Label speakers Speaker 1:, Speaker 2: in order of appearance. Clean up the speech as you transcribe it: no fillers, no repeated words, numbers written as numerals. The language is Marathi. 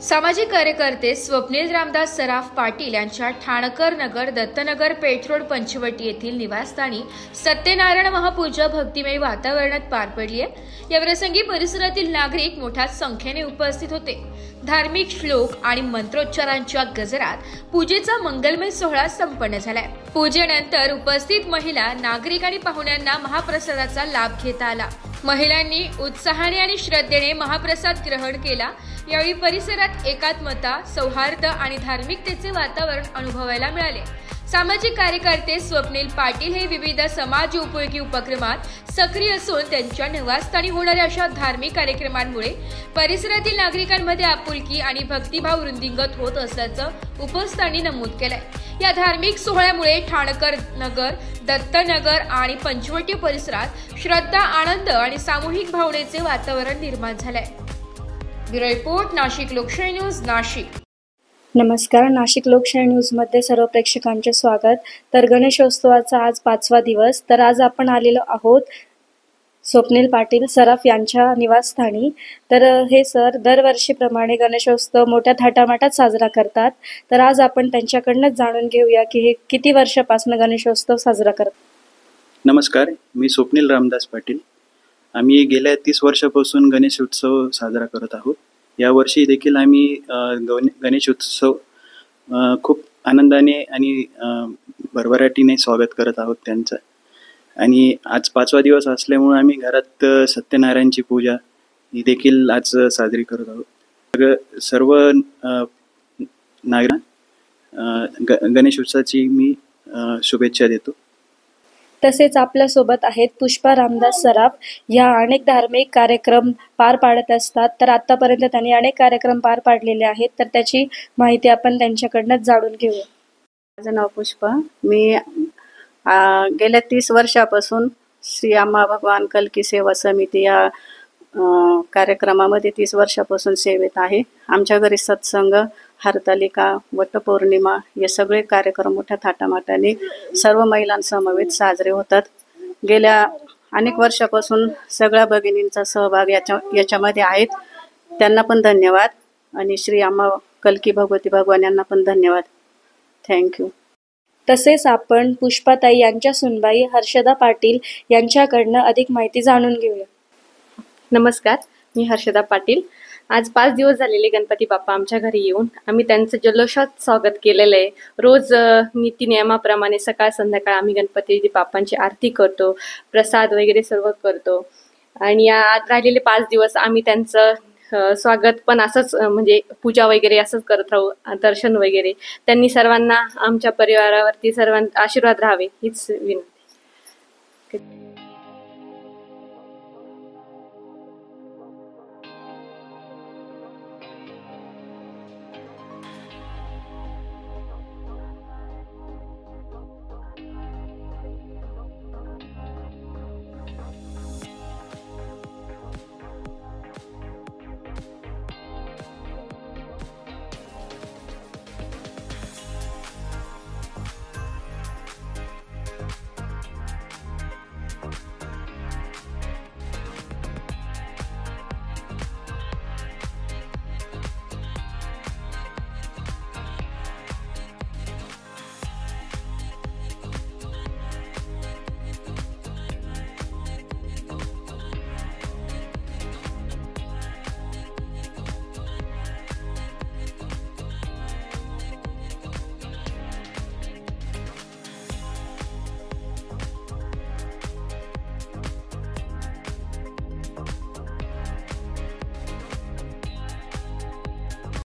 Speaker 1: सामाजिक कार्यकर्ते स्वप्नील रामदास सराफ पाटील यांच्या ठाणकर नगर दत्तनगर पेठरोड पंचवटी येथील निवासस्थानी सत्यनारायण महापूजा भक्तिमय वातावरणात पार पडली आहे। या प्रसंगी परिसरातील नागरिक मोठ्या संख्येने उपस्थित होते। धार्मिक श्लोक आणि मंत्रोच्चारांच्या गजरात पूजेचा मंगलमय सोहळा संपन्न झालाय। पूजेनंतर उपस्थित महिला, नागरिक आणि पाहुण्यांना महाप्रसादाचा लाभ घेता आला। महिलांनी उत्साहाने आणि श्रद्धेने महाप्रसाद ग्रहण केला। यावेळी परिसरात एकात्मता, सौहार्द आणि धार्मिकतेचे वातावरण अनुभवायला मिळाले। सामाजिक कार्यकर्ते स्वप्नील पाटील हे विविध समाज उपयोगी उपक्रमात सक्रिय असून त्यांच्या निवासस्थानी होणाऱ्या अशा धार्मिक कार्यक्रमांमुळे परिसरातील नागरिकांमध्ये आपुलकी आणि भक्तिभाव वृद्धिंगत होत असल्याचं उपस्थानी नमूद केलंय। या धार्मिक सोहळ्यामुळे ठाणकर नगर, दत्तनगर आणि पंचवटी परिसरात श्रद्धा, आनंद आणि सामूहिक भावनेचे वातावरण निर्माण झालंय। ब्युरो रिपोर्ट, नाशिक लोकशाही न्यूज, नाशिक।
Speaker 2: नमस्कार, नाशिक लोकशाही न्यूजमध्ये सर्व प्रेक्षकांचे स्वागत। तर गणेशोत्सवाचा आज 5वा दिवस। तर आज आपण आलेलो आहोत स्वप्नील पाटील सराफ यांच्या निवासस्थानी। तर हे सर दरवर्षीप्रमाणे गणेशोत्सव मोठ्या थाटामाटात साजरा करतात। तर आज आपण त्यांच्याकडूनच जाणून घेऊया की हे किती वर्षापासून गणेशोत्सव साजरा करतात।
Speaker 3: नमस्कार, मी स्वप्नील रामदास पाटील। आम्ही गेल्या 30 वर्षापासून गणेशोत्सव साजरा करत आहोत। यावर्षी देखील आम्ही गणेशोत्सव खूप आनंदाने आणि भरभराटीने स्वागत करत आहोत त्यांचं। आणि आज 5वा दिवस असल्यामुळे आम्ही घरात सत्यनारायणची पूजा ही देखील आज साजरी करत आहोत। सर्व नागरिक गणेशोत्सवाची मी शुभेच्छा देतो।
Speaker 2: तसेच आपल्यासोबत आहेत पुष्पा रामदास सराफ। या अनेक धार्मिक कार्यक्रम पार पाडत असतात। तर आतापर्यंत त्यांनी अनेक कार्यक्रम पार पाडलेले आहेत। तर त्याची माहिती आपण त्यांच्याकडूनच जाणून घेऊया।
Speaker 4: माझं नाव पुष्पा। मी गेल्या 30 वर्षापासून श्री आम्हा भगवान कल्की सेवा समिती या कार्यक्रमामध्ये 30 वर्षापासून सेवेत आहे। आमच्या घरी सत्संग, हरतालिका, वटपौर्णिमा हे सगळे कार्यक्रम मोठ्या थाटामाटाने सर्व महिलांसमवेत साजरे होतात। गेल्या अनेक वर्षापासून सगळ्या भगिनींचा सहभाग याच्यामध्ये आहेत। त्यांना पण धन्यवाद आणि श्री आम्हा कल्की भगवती भगवान यांना पण धन्यवाद। थँक्यू।
Speaker 2: तसेच आपण पुष्पाताई यांच्या सुनबाई हर्षदा पाटील यांच्याकडनं अधिक माहिती जाणून घेऊया।
Speaker 5: नमस्कार, मी हर्षदा पाटील। आज 5 दिवस झालेले गणपती बाप्पा आमच्या घरी येऊन आम्ही त्यांचं जल्लोषात स्वागत केलेलं आहे। रोज नीतिनियमाप्रमाणे सकाळ संध्याकाळ आम्ही गणपती बाप्पांची आरती करतो, प्रसाद वगैरे सर्व करतो। आणि आज राहिलेले 5 दिवस आम्ही त्यांचं स्वागत पण असंच म्हणजे पूजा वगैरे असंच करत राहू, दर्शन वगैरे। त्यांनी सर्वांना, आमच्या परिवारावरती सर्वांना आशीर्वाद राहावे हीच विनंती।